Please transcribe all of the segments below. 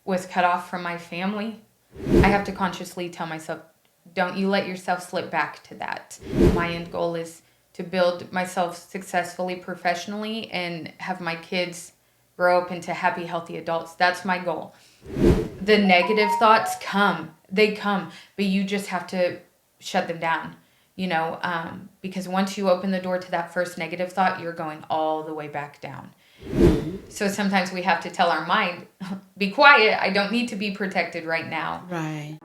was cut off from my family, I have to consciously tell myself, don't you let yourself slip back to that. My end goal is to build myself successfully professionally and have my kids grow up into happy, healthy adults. That's my goal. The negative thoughts come. They come. But you just have to shut them down, because once you open the door to that first negative thought, you're going all the way back down. So sometimes we have to tell our mind, be quiet. I don't need to be protected right now. Right.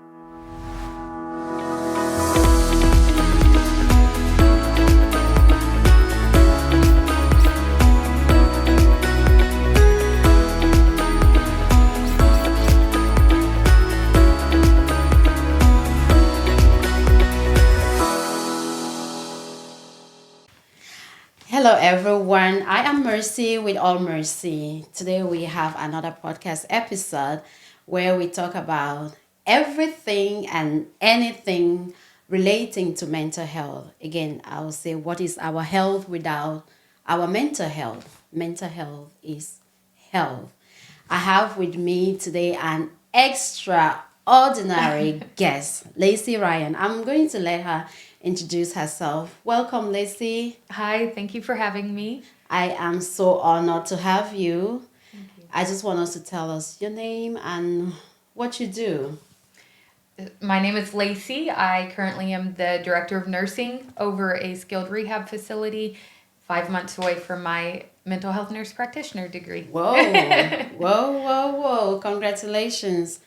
Hello everyone, I am Mercy with All Mercy. Today we have another podcast episode where we talk about everything and anything relating to mental health. Again, I'll say, what is our health without our mental health? Mental health is health. I have with me today an extraordinary guest, Lacey Ryan. I'm going to let her introduce herself. Welcome, Lacey. Hi, thank you for having me. I am so honored to have you. Thank you. I just want us to tell us your name and what you do. My name is Lacey. I currently am the director of nursing over a skilled rehab facility, 5 months away from my mental health nurse practitioner degree. Whoa, whoa. Congratulations.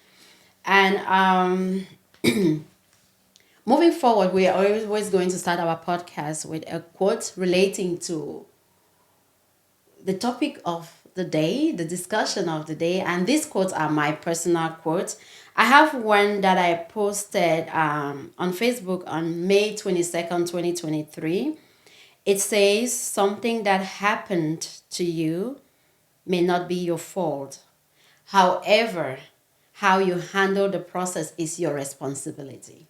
And moving forward, we are always going to start our podcast with a quote relating to the topic of the day, the discussion of the day. And these quotes are my personal quotes. I have one that I posted on Facebook on May 22nd, 2023. It says, something that happened to you may not be your fault. However, how you handle the process is your responsibility.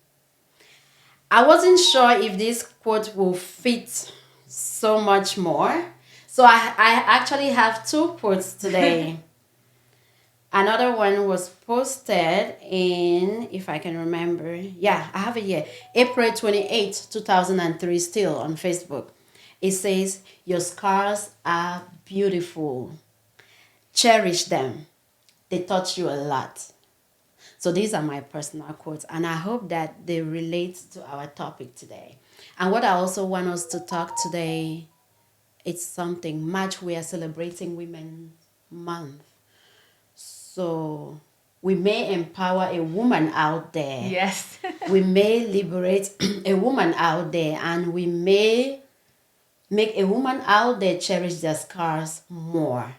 I wasn't sure if this quote will fit so much more. So I actually have two quotes today. Another one was posted in, if I can remember, I have it here, April 28, 2003, still on Facebook. It says, your scars are beautiful. Cherish them. They taught you a lot. So these are my personal quotes, and I hope that they relate to our topic today. And what I also want us to talk today, it's something, March, we are celebrating Women's Month. So we may empower a woman out there. Yes. We may liberate a woman out there, and we may make a woman out there cherish their scars more.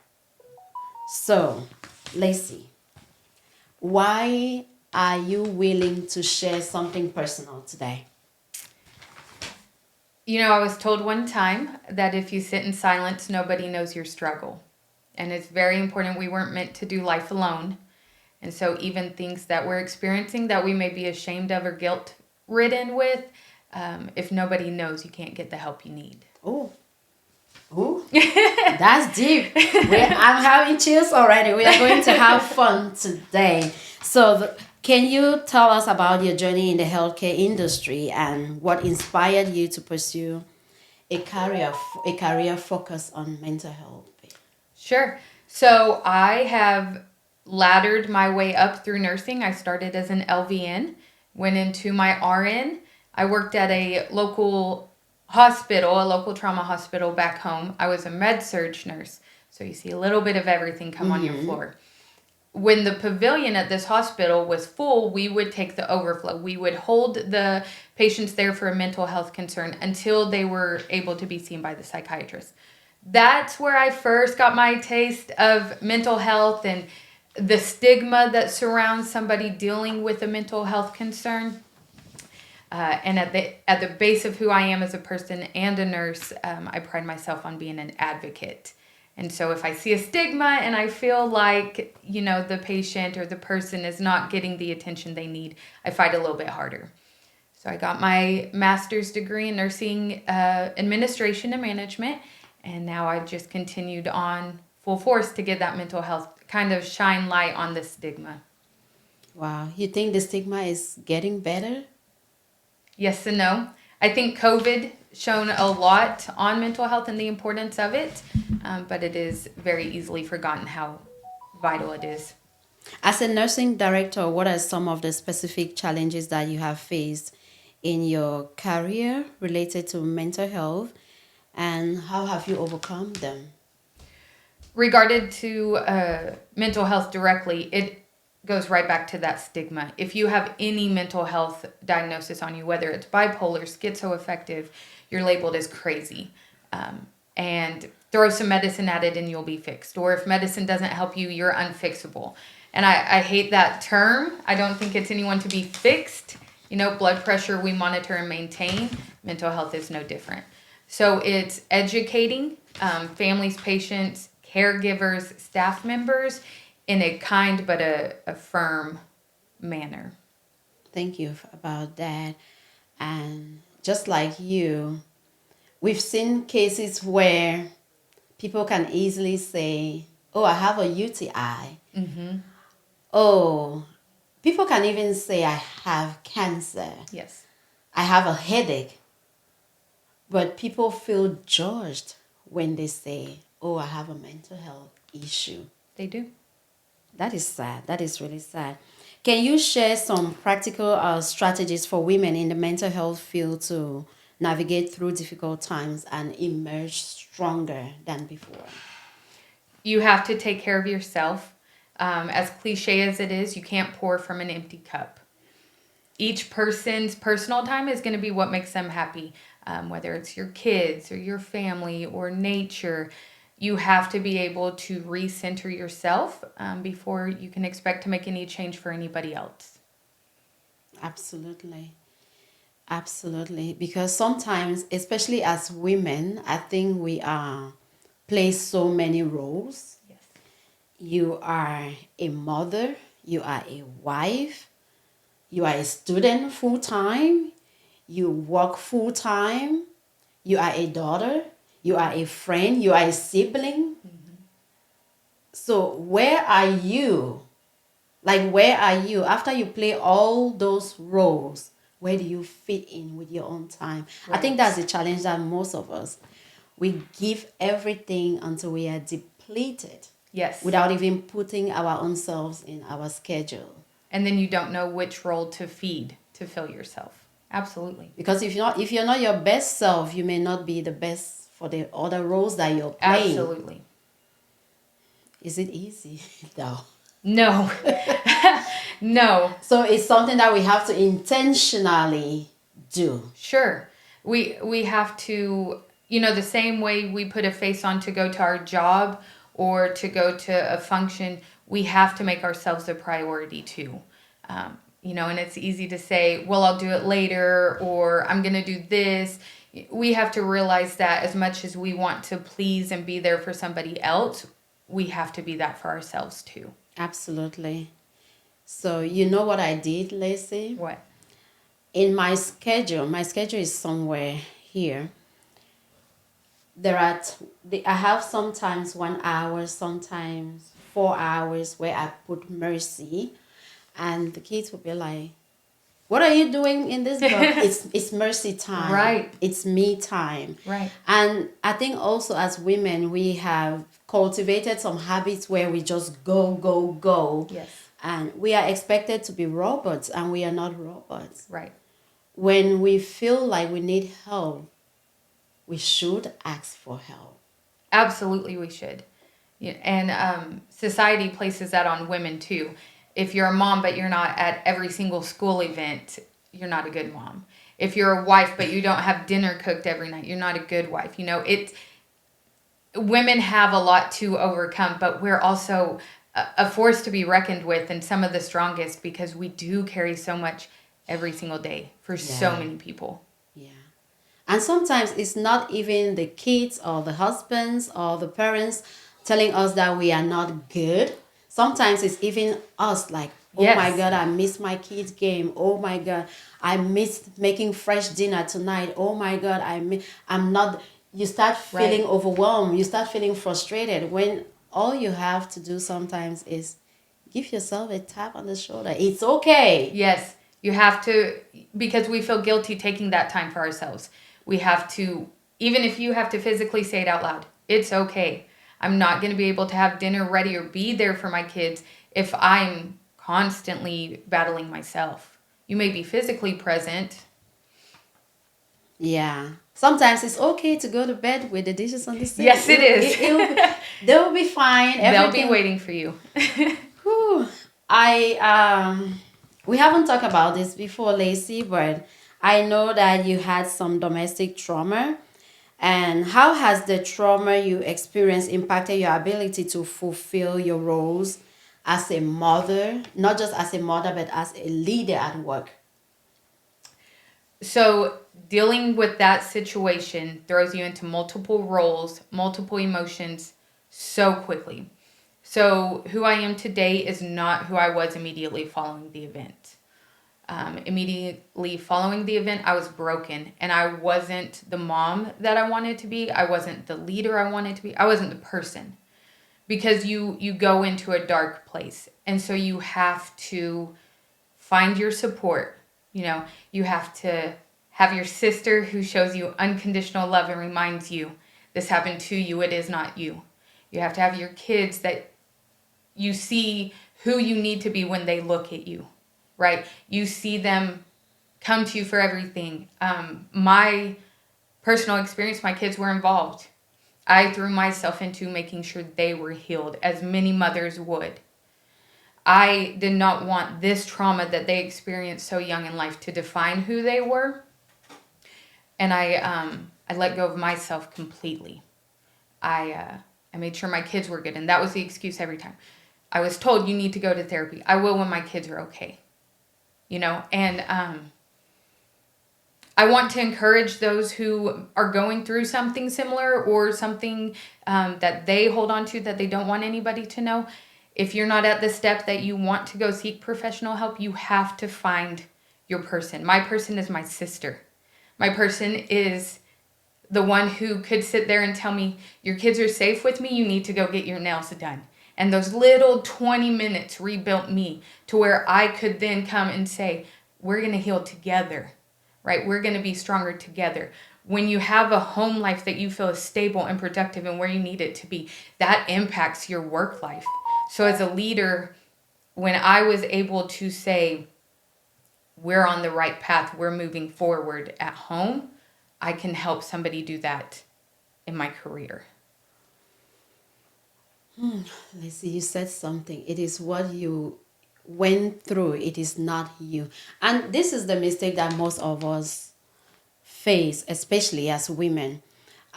So, Lacey, why are you willing to share something personal today? I was told one time that if you sit in silence, nobody knows your struggle. And it's very important. We weren't meant to do life alone. And so even things that we're experiencing that we may be ashamed of or guilt-ridden with, if nobody knows, you can't get the help you need. Oh, that's deep. I'm having chills already. We are going to have fun today. So can you tell us about your journey in the healthcare industry and what inspired you to pursue a career focus on mental health? Sure. So I have laddered my way up through nursing. I started as an LVN, went into my RN. I worked at a local hospital, a local trauma hospital back home. I was a med-surg nurse. So you see a little bit of everything come on your floor. When the pavilion at this hospital was full, we would take the overflow. We would hold the patients there for a mental health concern until they were able to be seen by the psychiatrist. That's where I first got my taste of mental health and the stigma that surrounds somebody dealing with a mental health concern. And at the base of who I am as a person and a nurse, I pride myself on being an advocate. And so if I see a stigma and I feel like, the patient or the person is not getting the attention they need, I fight a little bit harder. So I got my master's degree in nursing administration and management, and now I've just continued on full force to get that mental health, kind of shine light on the stigma. Wow. You think the stigma is getting better? Yes and no. I think COVID shown a lot on mental health and the importance of it, but it is very easily forgotten how vital it is. As a nursing director, what are some of the specific challenges that you have faced in your career related to mental health, and how have you overcome them? Regarded to mental health directly, it goes right back to that stigma. If you have any mental health diagnosis on you, whether it's bipolar, schizoaffective, you're labeled as crazy. And throw some medicine at it and you'll be fixed. Or if medicine doesn't help you, you're unfixable. And I hate that term. I don't think it's anyone to be fixed. You know, blood pressure we monitor and maintain. Mental health is no different. So it's educating families, patients, caregivers, staff members in a kind but a firm manner. Thank you about that. And just like you, we've seen cases where people can easily say, oh, I have a UTI. Mm-hmm. Oh, people can even say, I have cancer. Yes. I have a headache. But people feel judged when they say, oh, I have a mental health issue. They do. That is sad. That is really sad. Can you share some practical strategies for women in the mental health field to navigate through difficult times and emerge stronger than before? You have to take care of yourself. As cliche as it is, you can't pour from an empty cup. Each person's personal time is going to be what makes them happy, whether it's your kids or your family or nature. You have to be able to recenter yourself before you can expect to make any change for anybody else. Absolutely. Absolutely. Because sometimes, especially as women, I think we play so many roles. Yes. You are a mother, you are a wife, you are a student full time, you work full time, you are a daughter, you are a friend, you are a sibling. Mm-hmm. So where are you? Like, where are you? After you play all those roles, where do you fit in with your own time? Right. I think that's the challenge that most of us, we give everything until we are depleted. Yes. Without even putting our own selves in our schedule. And then you don't know which role to feed to fill yourself. Absolutely. Because if you're not your best self, you may not be the best for the other roles that you're playing. Absolutely. Is it easy though? No. No. So it's something that we have to intentionally do. Sure. We have to, the same way we put a face on to go to our job or to go to a function, we have to make ourselves a priority too. And it's easy to say, well, I'll do it later, or I'm going to do this. We have to realize that as much as we want to please and be there for somebody else, we have to be that for ourselves too. Absolutely. So you know what I did, Lacey? What? In my schedule is somewhere here. I have sometimes 1 hour, sometimes 4 hours where I put mercy, and the kids will be like, what are you doing in this book? It's mercy time. Right. It's me time. Right. And I think also as women, we have cultivated some habits where we just go. Yes. And we are expected to be robots, and we are not robots. Right. When we feel like we need help, we should ask for help. Absolutely, we should. And society places that on women too. If you're a mom but you're not at every single school event, you're not a good mom. If you're a wife but you don't have dinner cooked every night, you're not a good wife. Women have a lot to overcome, but we're also a force to be reckoned with, and some of the strongest, because we do carry so much every single day for so many people. Yeah. And sometimes it's not even the kids or the husbands or the parents telling us that we are not good. Sometimes it's even us, like, oh my God, I missed my kids' game. Oh my God, I missed making fresh dinner tonight. Oh my God, I'm not. You start feeling overwhelmed. You start feeling frustrated when All you have to do sometimes is give yourself a tap on the shoulder. It's okay. Yes, you have to, because we feel guilty taking that time for ourselves. We have to, even if you have to physically say it out loud, it's okay. I'm not going to be able to have dinner ready or be there for my kids if I'm constantly battling myself. You may be physically present. Yeah. Sometimes it's okay to go to bed with the dishes on the sink. Yes, it is. They'll be fine. They'll be waiting for you. Whew. We haven't talked about this before, Lacey, but I know that you had some domestic trauma. And how has the trauma you experienced impacted your ability to fulfill your roles as a mother, not just as a mother, but as a leader at work? So, dealing with that situation throws you into multiple roles, multiple emotions so quickly. So, who I am today is not who I was immediately following the event. Immediately following the event, I was broken and I wasn't the mom that I wanted to be. I wasn't the leader I wanted to be. I wasn't the person, because you go into a dark place. And so you have to find your support. You have to have your sister who shows you unconditional love and reminds you this happened to you, it is not you. You have to have your kids that you see who you need to be when they look at you, right? You see them come to you for everything. My personal experience, my kids were involved. I threw myself into making sure they were healed, as many mothers would. I did not want this trauma that they experienced so young in life to define who they were. And I let go of myself completely. I made sure my kids were good, and that was the excuse every time. I was told, you need to go to therapy. I will when my kids are okay. And I want to encourage those who are going through something similar or something that they hold on to that they don't want anybody to know. If you're not at the step that you want to go seek professional help, you have to find your person. My person is my sister. My person is the one who could sit there and tell me, your kids are safe with me, you need to go get your nails done. And those little 20 minutes rebuilt me to where I could then come and say, we're going to heal together, right? We're going to be stronger together. When you have a home life that you feel is stable and productive and where you need it to be, that impacts your work life. So as a leader, when I was able to say, we're on the right path, we're moving forward at home, I can help somebody do that in my career. Lacey, you said something. It is what you went through. It is not you. And this is the mistake that most of us face, especially as women.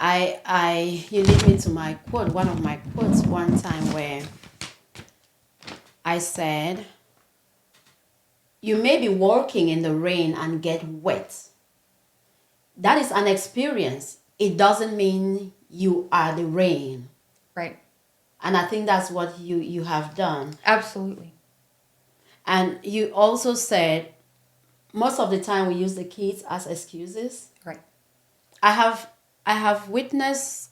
You lead me to my quote, one of my quotes one time where I said, you may be walking in the rain and get wet. That is an experience. It doesn't mean you are the rain. Right. And I think that's what you have done. Absolutely. And you also said, most of the time we use the kids as excuses. Right. I have witnessed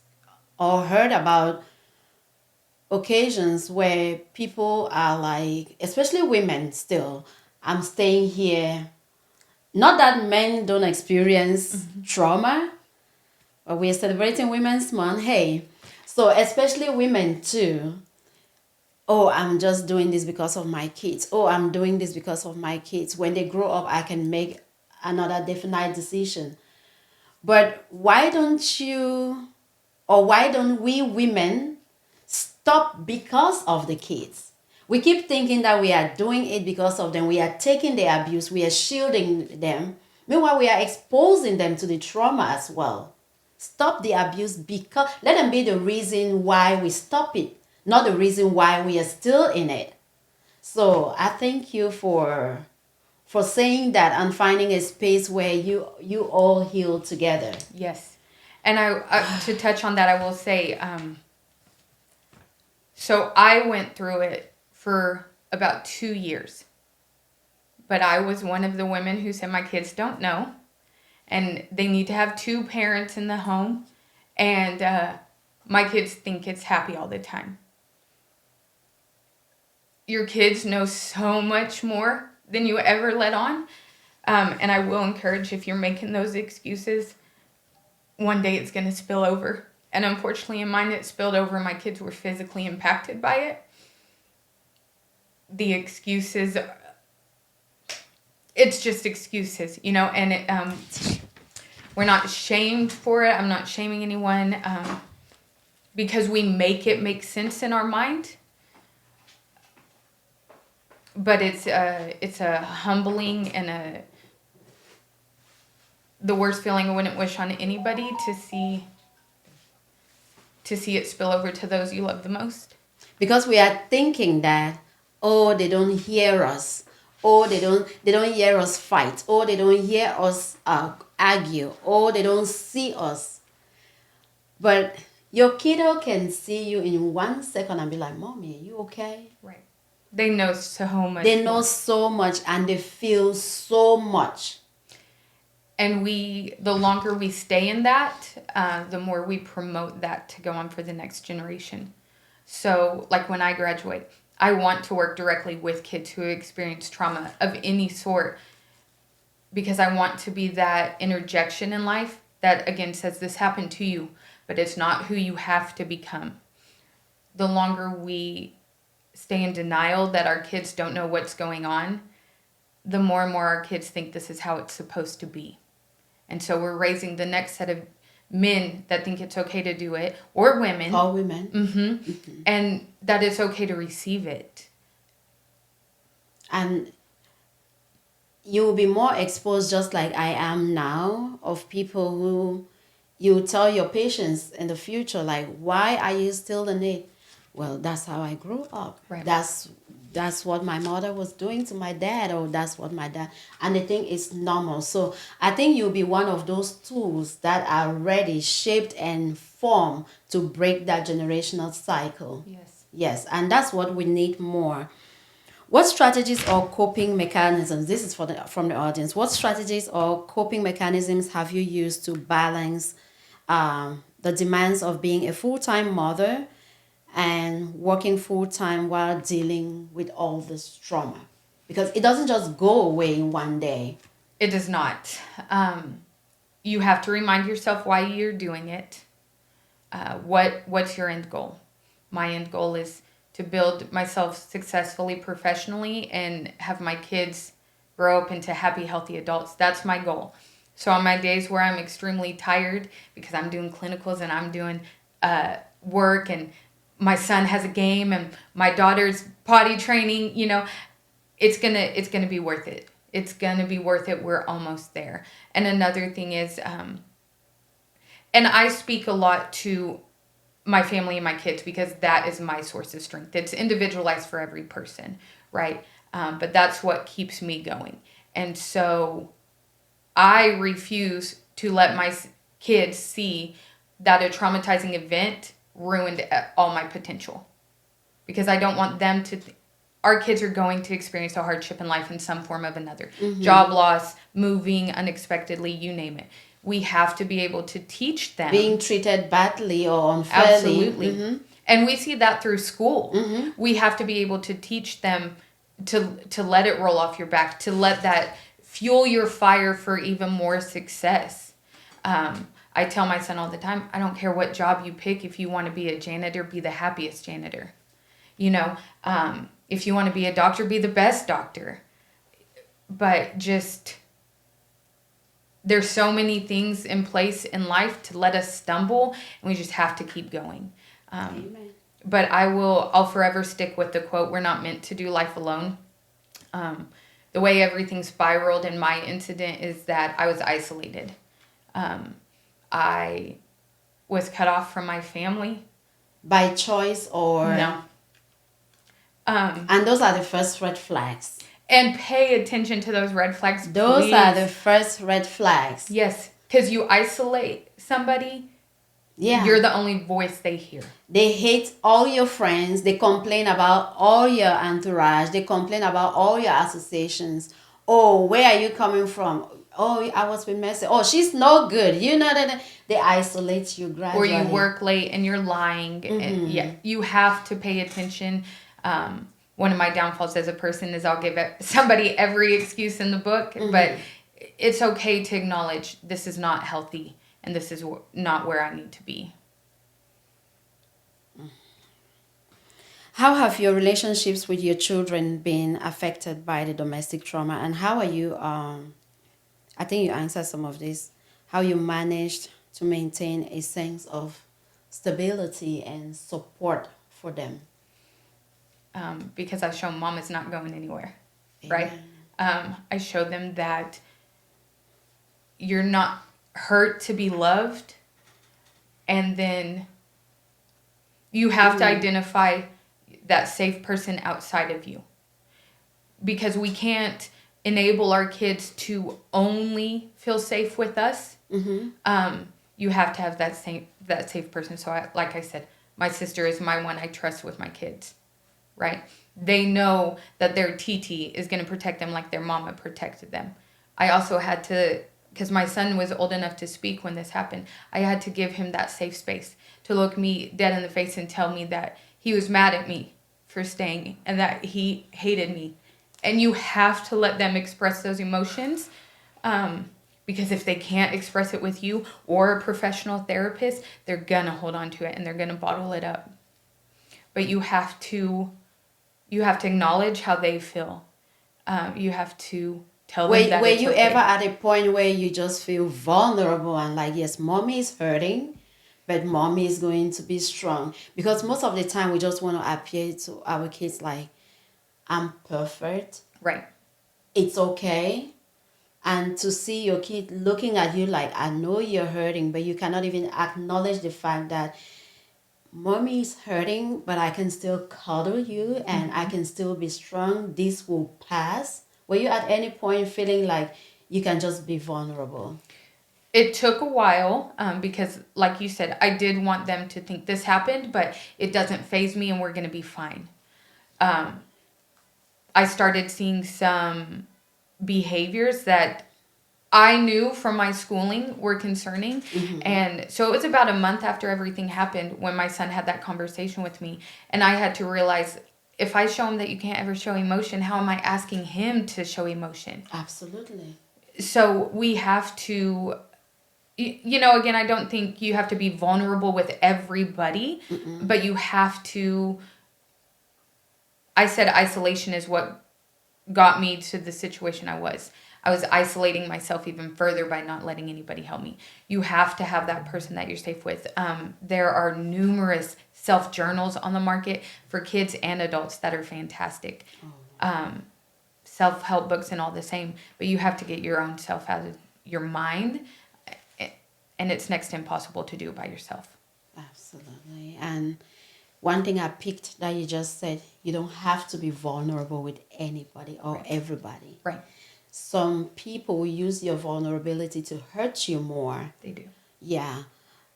or heard about occasions where people are like, especially women still, I'm staying here. Not that men don't experience trauma, but we are celebrating Women's Month. Hey, so especially women too. Oh, I'm just doing this because of my kids. Oh, I'm doing this because of my kids. When they grow up, I can make another definite decision. But why don't we women stop because of the kids? We keep thinking that we are doing it because of them. We are taking the abuse. We are shielding them. Meanwhile, we are exposing them to the trauma as well. Stop the abuse, because let them be the reason why we stop it, not the reason why we are still in it. So I thank you for saying that and finding a space where you all heal together. Yes. And I to touch on that, I will say, so I went through it for about 2 years. But I was one of the women who said, my kids don't know. And they need to have 2 parents in the home. And my kids think it's happy all the time. your kids know so much more than you ever let on. And I will encourage, if you're making those excuses, one day it's going to spill over. And unfortunately, in mine, it spilled over. My kids were physically impacted by it. The excuses, it's just excuses, you know, and we're not shamed for it. I'm not shaming anyone because we make it make sense in our mind. But it's a humbling and the worst feeling I wouldn't wish on anybody to see it spill over to those you love the most. Because we are thinking that, oh, they don't hear us. Oh, they don't hear us fight. Oh, they don't hear us argue. Oh, they don't see us. But your kiddo can see you in 1 second and be like, Mommy, are you okay? Right. They know so much. They know so much and they feel so much. And the longer we stay in that, the more we promote that to go on for the next generation. So, like when I graduate, I want to work directly with kids who experience trauma of any sort, because I want to be that interjection in life that, again, says this happened to you, but it's not who you have to become. The longer we stay in denial that our kids don't know what's going on, the more and more our kids think this is how it's supposed to be. And so we're raising the next set of men that think it's okay to do it, or women. All women. Mm-hmm. Mm-hmm. And that it's okay to receive it. And you will be more exposed, just like I am now, of people who you tell your patients in the future, like, why are you still in it? Well, that's how I grew up. Right. That's what my mother was doing to my dad, or that's what my dad, and they think it's normal. So I think you'll be one of those tools that are ready, shaped and formed to break that generational cycle. Yes, and that's what we need more. What strategies or coping mechanisms, this is from the audience, what strategies or coping mechanisms have you used to balance the demands of being a full-time mother and working full-time while dealing with all this trauma? Because it doesn't just go away in one day. It does not. You have to remind yourself why you're doing it. What's your end goal? My end goal is to build myself successfully professionally and have my kids grow up into happy, healthy adults. That's my goal. So on my days where I'm extremely tired because I'm doing clinicals and I'm doing work and my son has a game and my daughter's potty training, you know, it's gonna be worth it. It's gonna be worth it. We're almost there. And another thing is, and I speak a lot to my family and my kids because that is my source of strength. It's individualized for every person, right? But that's what keeps me going. And so I refuse to let my kids see that a traumatizing event ruined all my potential, because I don't want them to our kids are going to experience a hardship in life in some form of another. Mm-hmm. Job loss, moving unexpectedly, you name it. We have to be able to teach them. Being treated badly or unfairly. Absolutely. Mm-hmm. And we see that through school. Mm-hmm. We have to be able to teach them to let it roll off your back, to let that fuel your fire for even more success. I tell my son all the time, I don't care what job you pick. If you want to be a janitor, be the happiest janitor. You know, if you want to be a doctor, be the best doctor. But just, there's so many things in place in life to let us stumble, and we just have to keep going. Amen. But I'll forever stick with the quote, we're not meant to do life alone. The way everything spiraled in my incident is that I was isolated. I was cut off from my family. By choice or? No. And those are the first red flags. And pay attention to those red flags, Those please. are the first red flags. Yes, because you isolate somebody, you're the only voice they hear. They hate all your friends. They complain about all your entourage. They complain about all your associations. Oh, where are you coming from? Oh, I was with Mercy. Oh, she's no good. You know that they isolate you gradually. Or you work late and you're lying. Mm-hmm. And you have to pay attention. one of my downfalls as a person is I'll give somebody every excuse in the book, but it's okay to acknowledge this is not healthy and this is not where I need to be. How have your relationships with your children been affected by the domestic trauma, and how are you, I think you answered some of this, how you managed to maintain a sense of stability and support for them? Because I've shown mom is not going anywhere, Amen. right? I showed them that you're not hurt to be loved, and then you have to identify that safe person outside of you, because we can't enable our kids to only feel safe with us. You have to have that safe person. So like I said, my sister is my one I trust with my kids, right? They know that their TT is going to protect them like their mama protected them. I also had to, because my son was old enough to speak when this happened, I had to give him that safe space to look me dead in the face and tell me that he was mad at me for staying and that he hated me. And you have to let them express those emotions, because if they can't express it with you or a professional therapist, they're gonna hold on to it and they're gonna bottle it up. But you have to acknowledge how they feel. You have to tell them that Were it's you okay. ever at a point where you just feel vulnerable and like, yes, mommy is hurting, but mommy is going to be strong? Because most of the time we just want to appear to our kids like, I'm perfect. Right. It's okay. And to see your kid looking at you like, I know you're hurting, but you cannot even acknowledge the fact that mommy is hurting, but I can still cuddle you and I can still be strong. This will pass. Were you at any point feeling like you can just be vulnerable? It took a while, because like you said, I did want them to think this happened, but it doesn't faze me and we're going to be fine. I started seeing some behaviors that I knew from my schooling were concerning. And so it was about a month after everything happened when my son had that conversation with me. And I had to realize, if I show him that you can't ever show emotion, how am I asking him to show emotion? Absolutely. So we have to, again, I don't think you have to be vulnerable with everybody, but you have to. I said isolation is what got me to the situation I was. I was isolating myself even further by not letting anybody help me. You have to have that person that you're safe with. There are numerous self-journals on the market for kids and adults that are fantastic. Self-help books and all the same, but you have to get your own self out of your mind, and it's next to impossible to do by yourself. Absolutely. And one thing I picked that you just said, you don't have to be vulnerable with anybody or everybody. Right. Some people use your vulnerability to hurt you more. They do. Yeah.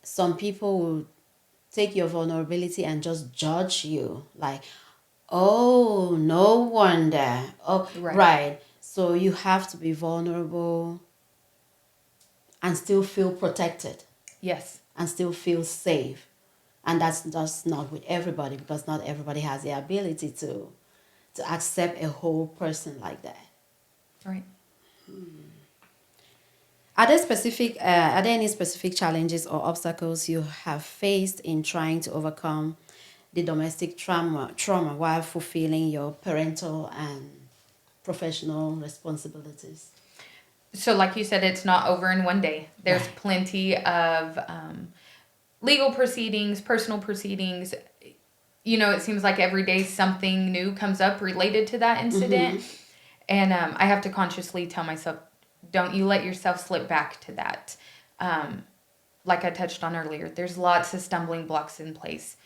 Some people will take your vulnerability and just judge you. Like, oh, no wonder. Oh, right. So you have to be vulnerable and still feel protected. Yes. And still feel safe. And that's just not with everybody, because not everybody has the ability to accept a whole person like that. Right. Are there any specific challenges or obstacles you have faced in trying to overcome the domestic trauma while fulfilling your parental and professional responsibilities? So like you said, it's not over in one day. There's plenty of legal proceedings, personal proceedings. It seems like every day something new comes up related to that incident. And I have to consciously tell myself, don't you let yourself slip back to that. Like I touched on earlier, there's lots of stumbling blocks in place.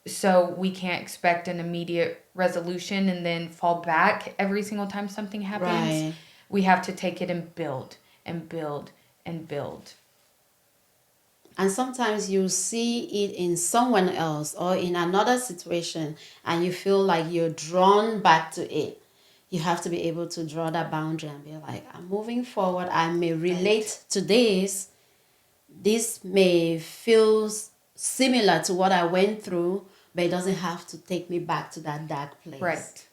So we can't expect an immediate resolution and then fall back every single time something happens. Right. We have to take it and build and build and build. And sometimes you see it in someone else or in another situation and you feel like you're drawn back to it. You have to be able to draw that boundary and be like, I'm moving forward. I may relate to this. This may feel similar to what I went through, but it doesn't have to take me back to that dark place. Right.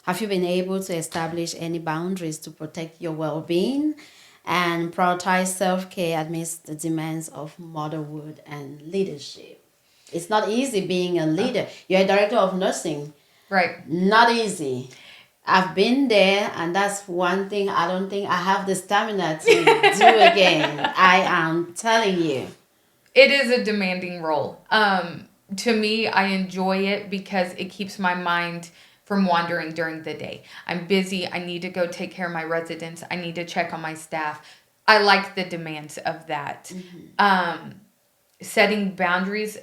Have you been able to establish any boundaries to protect your well-being and prioritize self-care amidst the demands of motherhood and leadership? It's not easy being a leader. You're a director of nursing. Right. Not easy. I've been there, and that's one thing I don't think I have the stamina to do again. I am telling you. It is a demanding role. To me, I enjoy it because it keeps my mind from wandering during the day. I'm busy. I need to go take care of my residents. I need to check on my staff. I like the demands of that. Setting boundaries,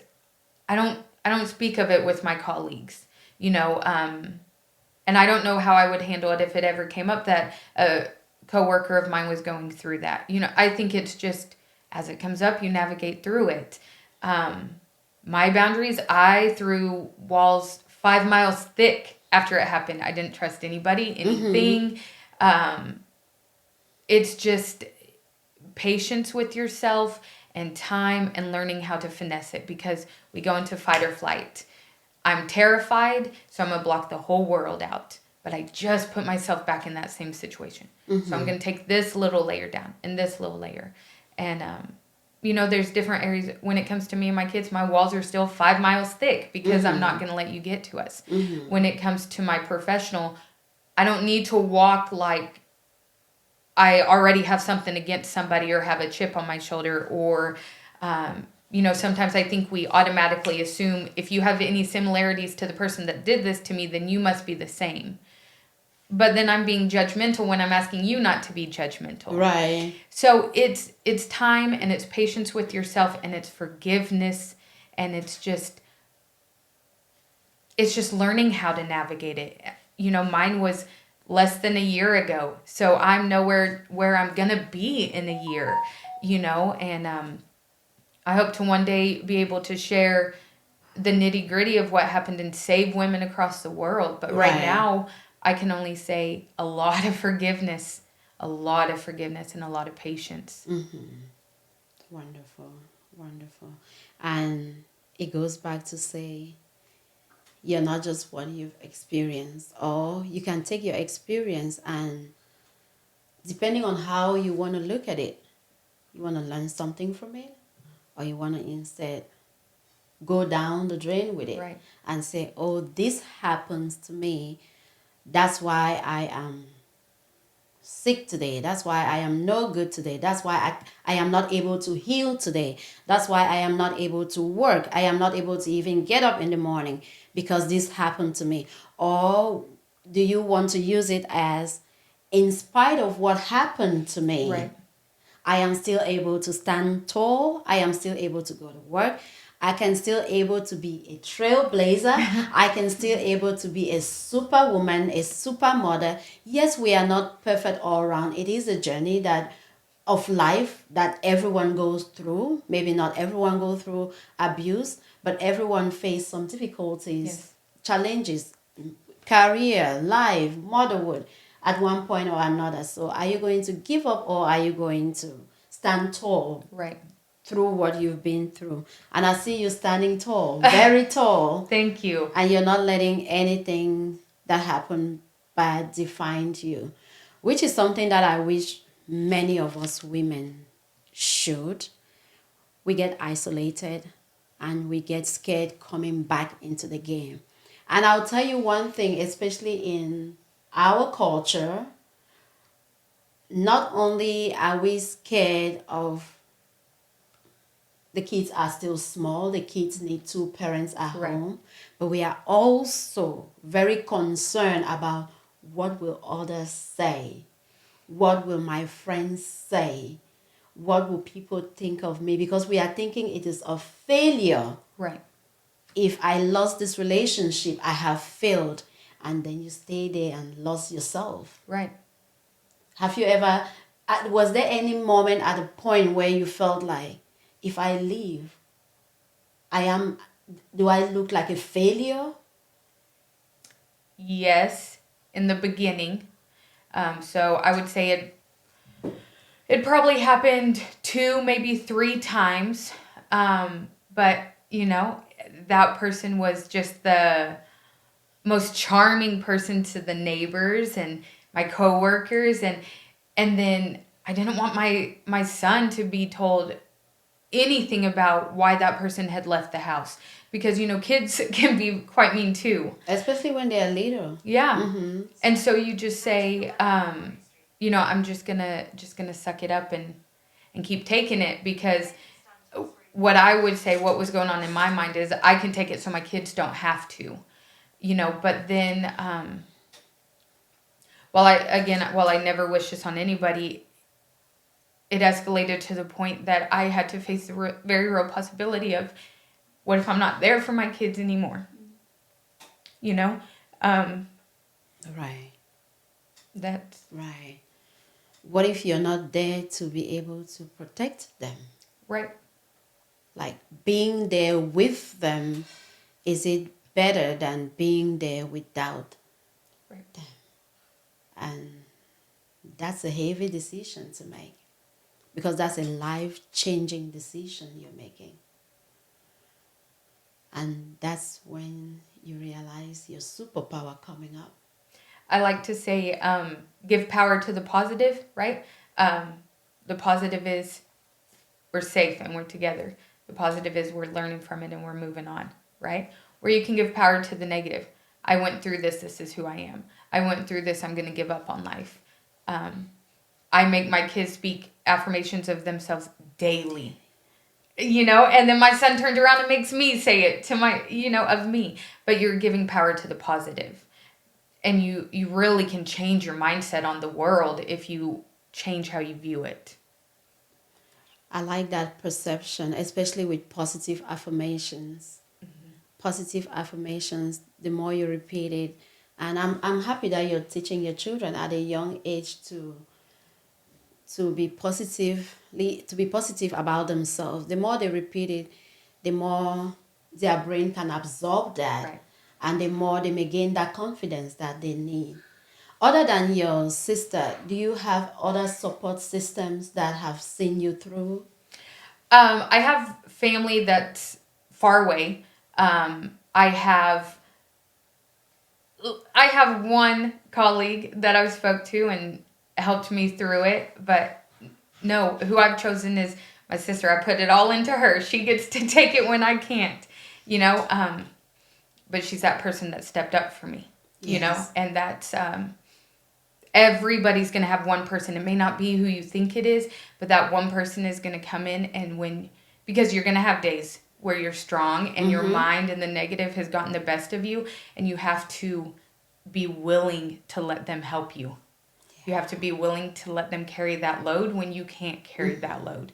I don't speak of it with my colleagues, and I don't know how I would handle it if it ever came up that a coworker of mine was going through that. I think it's just as it comes up, you navigate through it. My boundaries, I threw walls 5 miles thick after it happened. I didn't trust anybody, anything. It's just patience with yourself and time and learning how to finesse it, because we go into fight or flight. I'm terrified, so I'm going to block the whole world out. But I just put myself back in that same situation. So I'm going to take this little layer down and this little layer. And, there's different areas. When it comes to me and my kids, my walls are still 5 miles thick because I'm not going to let you get to us. When it comes to my professional, I don't need to walk like I already have something against somebody or have a chip on my shoulder, or, sometimes I think we automatically assume if you have any similarities to the person that did this to me, then you must be the same. But then I'm being judgmental when I'm asking you not to be judgmental. Right. So it's time, and it's patience with yourself, and it's forgiveness, and it's just learning how to navigate it. Mine was less than a year ago. So I'm nowhere where I'm going to be in a year, and I hope to one day be able to share the nitty-gritty of what happened and save women across the world. But right now, I can only say a lot of forgiveness, and a lot of patience. Wonderful. And it goes back to say, you're not just what you've experienced, or you can take your experience and, depending on how you want to look at it, you want to learn something from it, or you want to instead go down the drain with it and say, oh, this happens to me. That's why I am sick today. That's why I am no good today. That's why I am not able to heal today. That's why I am not able to work. I am not able to even get up in the morning because this happened to me. Or do you want to use it as, in spite of what happened to me, I am still able to stand tall. I am still able to go to work. I can still able to be a trailblazer. I can still able to be a superwoman, a super mother. Yes, we are not perfect all around. It is a journey of life that everyone goes through. Maybe not everyone goes through abuse, but everyone face some difficulties, challenges, career, life, motherhood at one point or another. So are you going to give up, or are you going to stand tall? Through what you've been through. And I see you standing tall, very tall. Thank you. And you're not letting anything that happened bad define you, which is something that I wish many of us women should. We get isolated and we get scared coming back into the game. And I'll tell you one thing, especially in our culture, not only are we scared of the kids are still small, the kids need 2 parents at home, but we are also very concerned about, what will others say? What will my friends say? What will people think of me? Because we are thinking it is a failure. If I lost this relationship, I have failed. And then you stay there and lost yourself. Have you ever, was there any moment at a point where you felt like, if I leave, do I look like a failure? Yes, in the beginning. So I would say it probably happened 2, maybe 3 times. But, that person was just the most charming person to the neighbors and my coworkers, and then I didn't want my son to be told anything about why that person had left the house, because kids can be quite mean too, especially when they're little. yeah. Mm-hmm. And so you just say, I'm just gonna suck it up and keep taking it, because what I would say, what was going on in my mind is I can take it so my kids don't have to, but then while I never wish this on anybody, it escalated to the point that I had to face the very real possibility of, what if I'm not there for my kids anymore? Right. That's Right. What if you're not there to be able to protect them? right. Like, being there with them, is it better than being there without Right. them? And that's a heavy decision to make, because that's a life-changing decision you're making. And that's when you realize your superpower coming up. I like to say, give power to the positive, right? The positive is we're safe and we're together. The positive is we're learning from it and we're moving on, right? Or you can give power to the negative. I went through this. This is who I am. I went through this. I'm going to give up on life. I make my kids speak affirmations of themselves daily, and then my son turned around and makes me say it to my, of me. But you're giving power to the positive. And you really can change your mindset on the world if you change how you view it. I like that perception, especially with positive affirmations. Mm-hmm. Positive affirmations, the more you repeat it. And I'm happy that you're teaching your children at a young age to be positive about themselves. The more they repeat it, the more their brain can absorb that, Right. and the more they may gain that confidence that they need. Other than your sister, do you have other support systems that have seen you through? I have family that's far away. I have one colleague that I spoke to and helped me through it, but no, who I've chosen is my sister. I put it all into her. She gets to take it when I can't, but she's that person that stepped up for me, Yes. and that's, everybody's going to have one person. It may not be who you think it is, but that one person is going to come in, and because you're going to have days where you're strong and your mind and the negative has gotten the best of you, and you have to be willing to let them help you. You have to be willing to let them carry that load when you can't carry that load.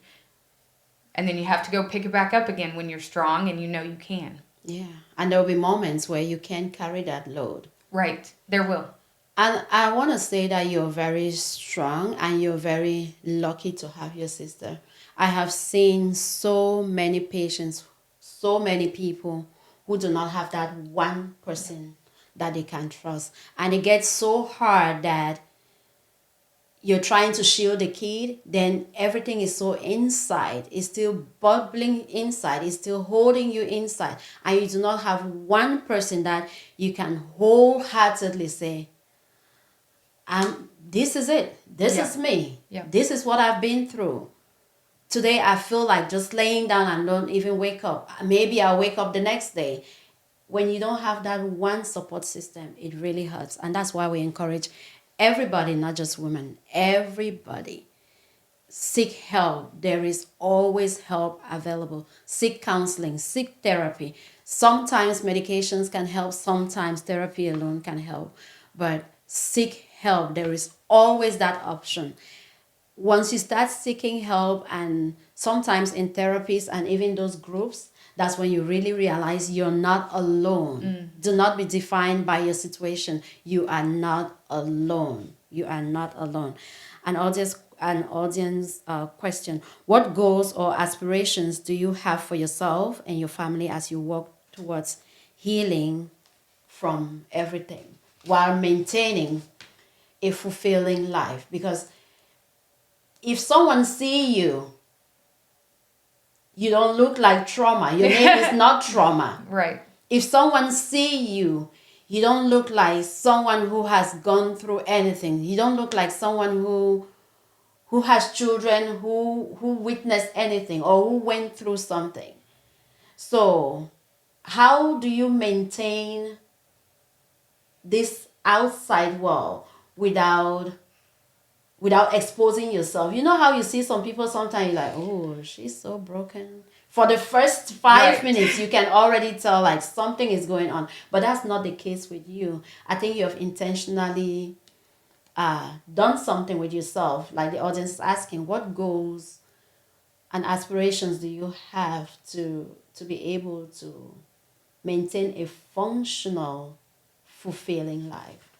And then you have to go pick it back up again when you're strong and you can. Yeah. And there will be moments where you can't carry that load. Right. There will. And I want to say that you're very strong and you're very lucky to have your sister. I have seen so many patients, so many people who do not have that one person that they can trust. And it gets so hard that you're trying to shield the kid, then everything is so inside. It's still bubbling inside. It's still holding you inside. And you do not have one person that you can wholeheartedly say, this is it. This is me. Yeah. This is what I've been through. Today I feel like just laying down and don't even wake up. Maybe I'll wake up the next day. When you don't have that one support system, it really hurts. And that's why we encourage everybody, not just women, everybody, seek help. There is always help available. Seek counseling, seek therapy. Sometimes medications can help, sometimes therapy alone can help. But seek help. There is always that option. Once you start seeking help, and sometimes in therapies and even those groups, that's when you really realize you're not alone. Do not be defined by your situation. You are not alone. You are not alone. An audience question: what goals or aspirations do you have for yourself and your family as you work towards healing from everything while maintaining a fulfilling life? Because if someone see you, you don't look like trauma. Your name is not trauma. Right. If someone see you, You don't look like someone who has gone through anything. You don't look like someone who has children, who witnessed anything or who went through something. So how do you maintain this outside world without exposing yourself? You know how you see some people sometimes you're like, oh, she's so broken. For the first 5 minutes, you can already tell like something is going on. But that's not the case with you. I think you have intentionally done something with yourself. Like the audience is asking, what goals and aspirations do you have to be able to maintain a functional, fulfilling life?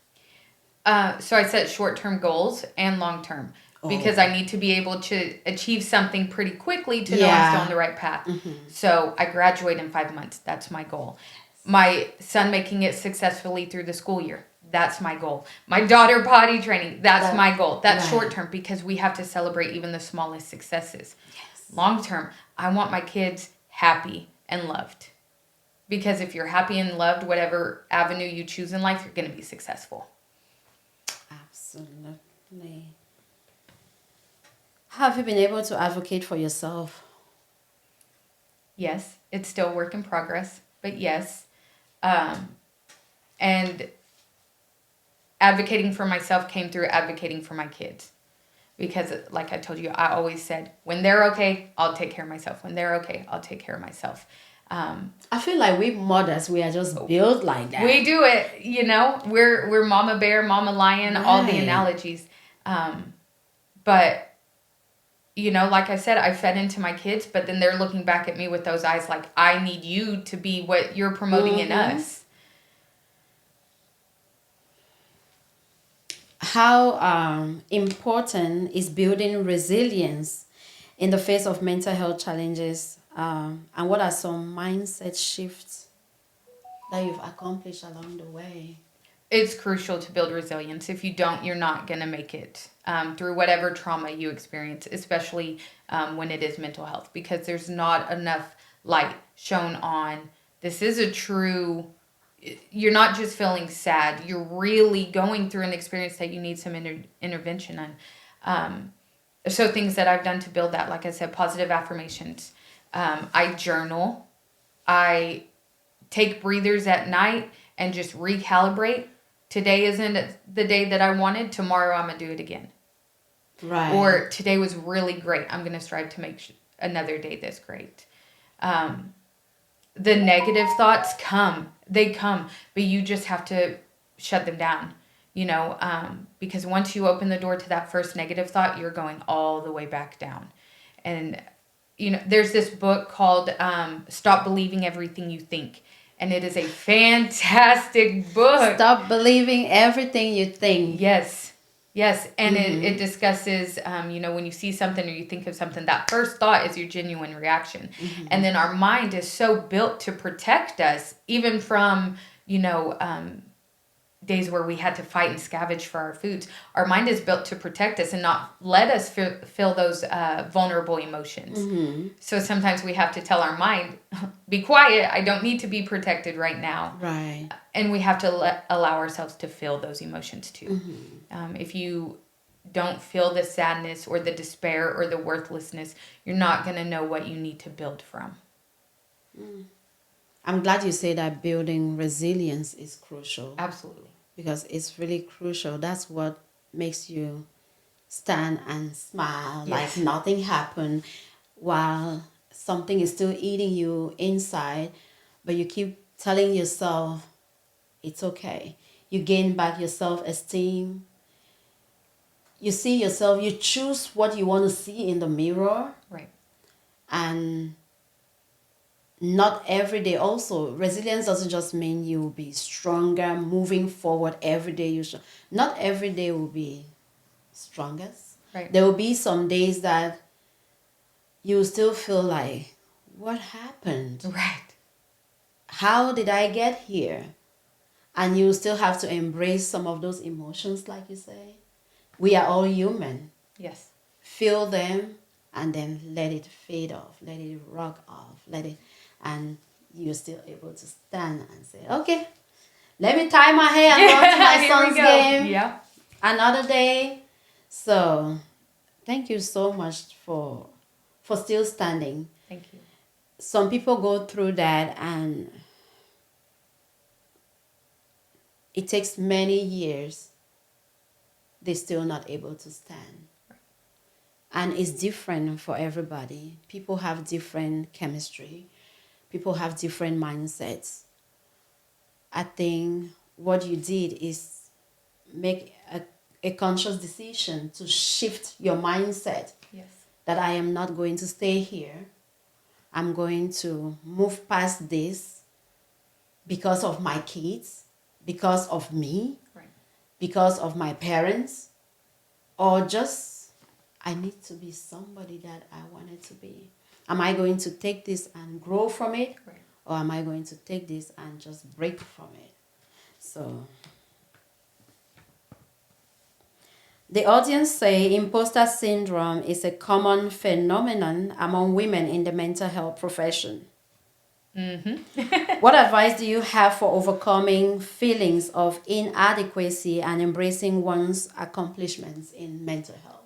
So I set short-term goals and long-term because I need to be able to achieve something pretty quickly to know I'm still on the right path. So I graduate in 5 months. That's my goal. My son making it successfully through the school year. That's my goal. My daughter potty training. That's my goal. That's short-term because we have to celebrate even the smallest successes. Yes. Long-term, I want my kids happy and loved. Because if you're happy and loved, whatever avenue you choose in life, you're going to be successful. Absolutely. Have you been able to advocate for yourself? Yes, it's still work in progress, but yes. And advocating for myself came through advocating for my kids. Because like I told you, I always said, when they're okay, I'll take care of myself. When they're okay, I'll take care of myself. I feel like we mothers, we are just built like that. We do it, we're mama bear, mama lion, all the analogies. But, like I said, I fed into my kids, but then they're looking back at me with those eyes like, I need you to be what you're promoting in us. How important is building resilience in the face of mental health challenges? And what are some mindset shifts that you've accomplished along the way? It's crucial to build resilience. If you don't, you're not going to make it through whatever trauma you experience, especially when it is mental health, because there's not enough light shown on this is a true, you're not just feeling sad, you're really going through an experience that you need some intervention on. So things that I've done to build that, like I said, positive affirmations. I journal. I take breathers at night and just recalibrate. Today isn't the day that I wanted. Tomorrow I'm going to do it again. Right. Or today was really great. I'm going to strive to make another day this great. The negative thoughts come. They come. But you just have to shut them down. Because once you open the door to that first negative thought, you're going all the way back down. And, there's this book called Stop Believing Everything You Think. And it is a fantastic book. Stop believing everything you think. Yes. And it discusses, when you see something or you think of something, that first thought is your genuine reaction. And then our mind is so built to protect us, even from, days where we had to fight and scavenge for our foods. Our mind is built to protect us and not let us feel those vulnerable emotions. So sometimes we have to tell our mind, be quiet, I don't need to be protected right now. Right. And we have to allow ourselves to feel those emotions too. If you don't feel the sadness or the despair or the worthlessness, you're not going to know what you need to build from. I'm glad you say that building resilience is crucial. Absolutely. Because it's really crucial. That's what makes you stand and smile like nothing happened while something is still eating you inside, but you keep telling yourself it's okay. You gain back your self-esteem. You see yourself, you choose what you want to see in the mirror. Right. And not every day also. Resilience doesn't just mean you will be stronger, moving forward every day. Not every day will be strongest. Right. There will be some days that you will still feel like, what happened? Right. How did I get here? And you still have to embrace some of those emotions, like you say. We are all human. Yes. Feel them and then let it fade off, let it rock off, and you're still able to stand and say, okay, let me tie my hair and go to my Here we son's go. game. Yeah. Another day. So thank you so much for still standing. Thank you. Some people go through that and it takes many years. They're still not able to stand. And it's different for everybody. People have different chemistry. People have different mindsets. I think what you did is make a conscious decision to shift your mindset. Yes. That I am not going to stay here. I'm going to move past this because of my kids, because of me, Right. because of my parents, or just I need to be somebody that I wanted to be. Am I going to take this and grow from it? Right. Or am I going to take this and just break from it? So the audience say imposter syndrome is a common phenomenon among women in the mental health profession. Mm-hmm. What advice do you have for overcoming feelings of inadequacy and embracing one's accomplishments in mental health?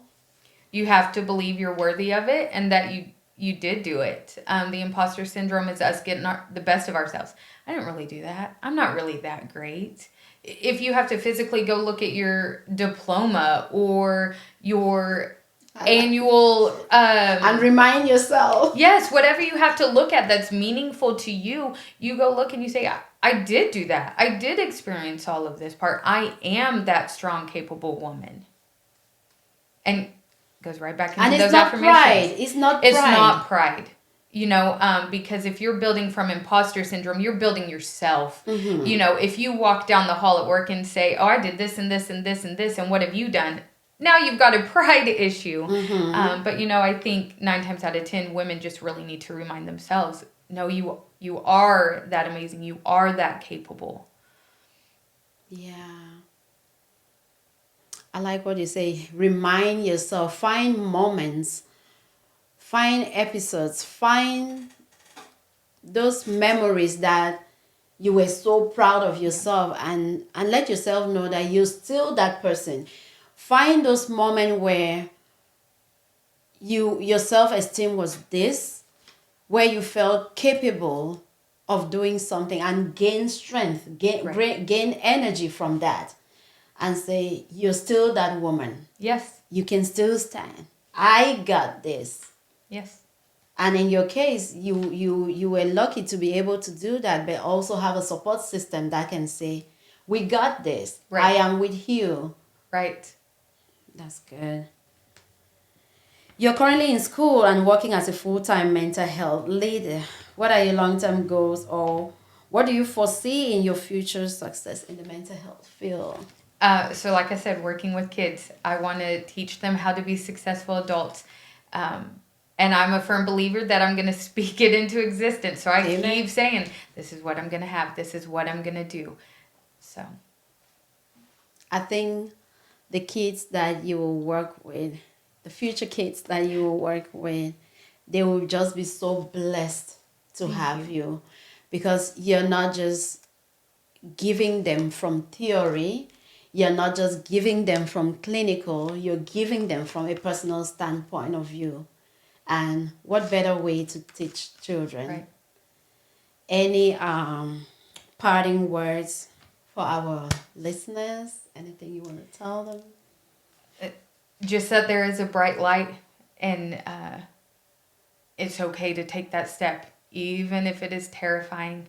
You have to believe you're worthy of it and that you did do it. The imposter syndrome is us getting the best of ourselves. I didn't really do that. I'm not really that great. If you have to physically go look at your diploma or your annual and remind yourself. Yes, whatever you have to look at that's meaningful to you, you go look and you say, I did do that. I did experience all of this part. I am that strong, capable woman. And it goes right back into those affirmations. Pride. It's not pride. It's not pride. You know, because if you're building from imposter syndrome, you're building yourself. Mm-hmm. You know, if you walk down the hall at work and say, oh, I did this and this and this and this, and what have you done? Now you've got a pride issue. Mm-hmm. But, you know, I think 9 times out of 10, women just really need to remind themselves, no, you are that amazing. You are that capable. Yeah. I like what you say. Remind yourself. Find moments. Find episodes. Find those memories that you were so proud of yourself and let yourself know that you're still that person. Find those moments where your self-esteem was this, where you felt capable of doing something and gain strength, gain energy from that, and say, you're still that woman. Yes. You can still stand. I got this. Yes. And in your case, you were lucky to be able to do that, but also have a support system that can say, we got this. Right. I am with you. Right. That's good. You're currently in school and working as a full-time mental health leader. What are your long-term goals, or what do you foresee in your future success in the mental health field? So like I said, working with kids, I want to teach them how to be successful adults. And I'm a firm believer that I'm going to speak it into existence. So I keep saying, this is what I'm going to have. This is what I'm going to do. So I think the kids that you will work with, the future kids that you will work with, they will just be so blessed to have you, because you're not just giving them from theory, you're not just giving them from clinical, you're giving them from a personal standpoint of view. And what better way to teach children? Right. Any parting words for our listeners? Anything you want to tell them? Just that there is a bright light, and it's okay to take that step, even if it is terrifying.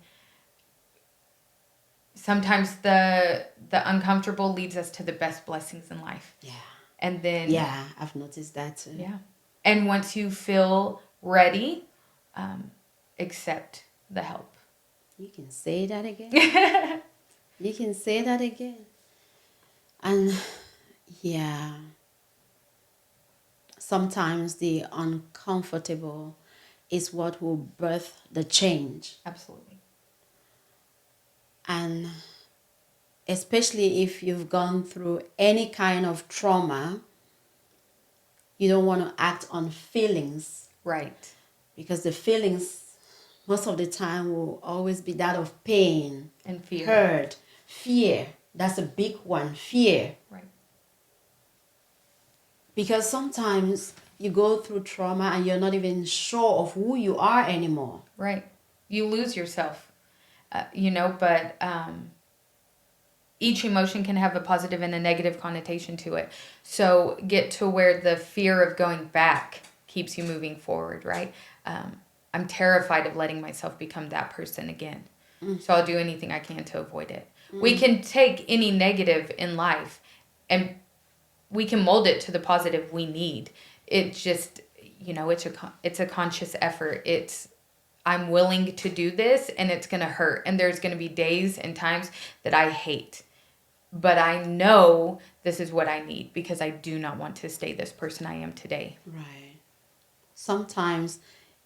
Sometimes the uncomfortable leads us to the best blessings in life. Yeah. And then... Yeah, I've noticed that too. Yeah. And once you feel ready, accept the help. You can say that again. You can say that again. And yeah, sometimes the uncomfortable is what will birth the change. Absolutely. And especially if you've gone through any kind of trauma, you don't want to act on feelings. Right. Because the feelings, most of the time, will always be that of pain. And fear. Hurt, Fear. That's a big one. Fear. Right. Because sometimes you go through trauma and you're not even sure of who you are anymore. Right. You lose yourself, but each emotion can have a positive and a negative connotation to it. So get to where the fear of going back keeps you moving forward, right? I'm terrified of letting myself become that person again. So I'll do anything I can to avoid it. We can take any negative in life and we can mold it to the positive we need. It just, it's a conscious effort. I'm willing to do this and it's going to hurt. And there's going to be days and times that I hate. But I know this is what I need because I do not want to stay this person I am today. Right. Sometimes,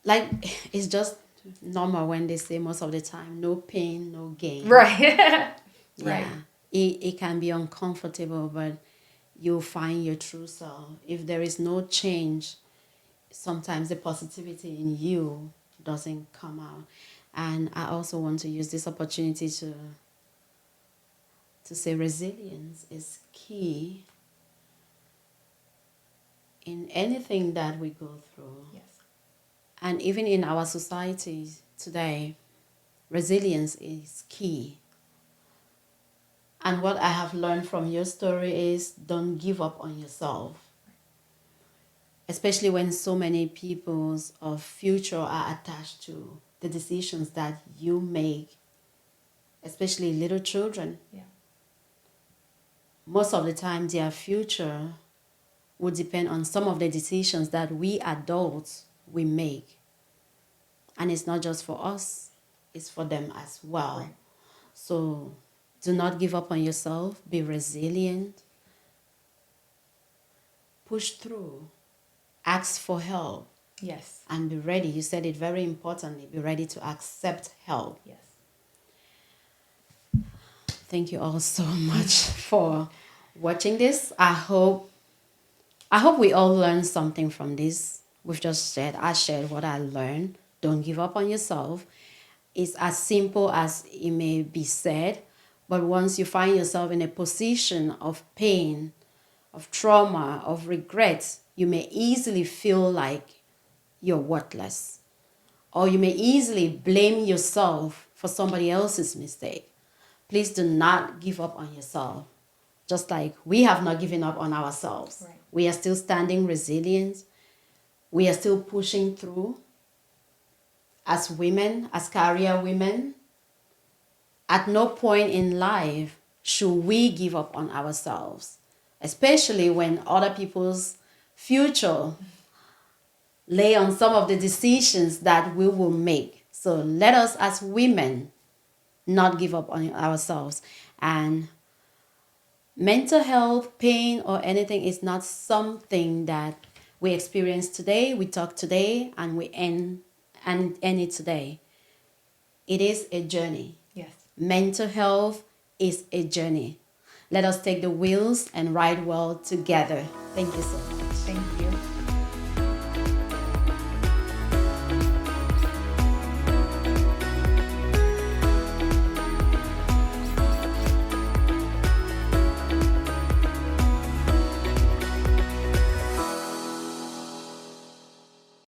it's just normal when they say most of the time, no pain, no gain. Right. Yeah. Right. It can be uncomfortable, but you'll find your true self. If there is no change, sometimes the positivity in you doesn't come out. And I also want to use this opportunity to say resilience is key in anything that we go through. Yes. And even in our society today, resilience is key. And what I have learned from your story is don't give up on yourself. Especially when so many people's future are attached to the decisions that you make, especially little children. Yeah. Most of the time, their future will depend on some of the decisions that we adults we make. And it's not just for us, it's for them as well. Right. So do not give up on yourself. Be resilient. Push through. Ask for help. Yes. And be ready. You said it very importantly. Be ready to accept help. Yes. Thank you all so much for watching this. I hope we all learned something from this. I shared what I learned. Don't give up on yourself. It's as simple as it may be said, but once you find yourself in a position of pain, of trauma, of regret, you may easily feel like you're worthless. Or you may easily blame yourself for somebody else's mistake. Please do not give up on yourself. Just like we have not given up on ourselves. Right. We are still standing resilient. We are still pushing through. As women, as career women, at no point in life should we give up on ourselves, especially when other people's future lay on some of the decisions that we will make. So let us as women not give up on ourselves. And mental health, pain, or anything is not something that we experience today, we talk today, and we end it today. It is a journey. Yes. Mental health is a journey. Let us take the wheels and ride well together. Thank you so much. Thank you.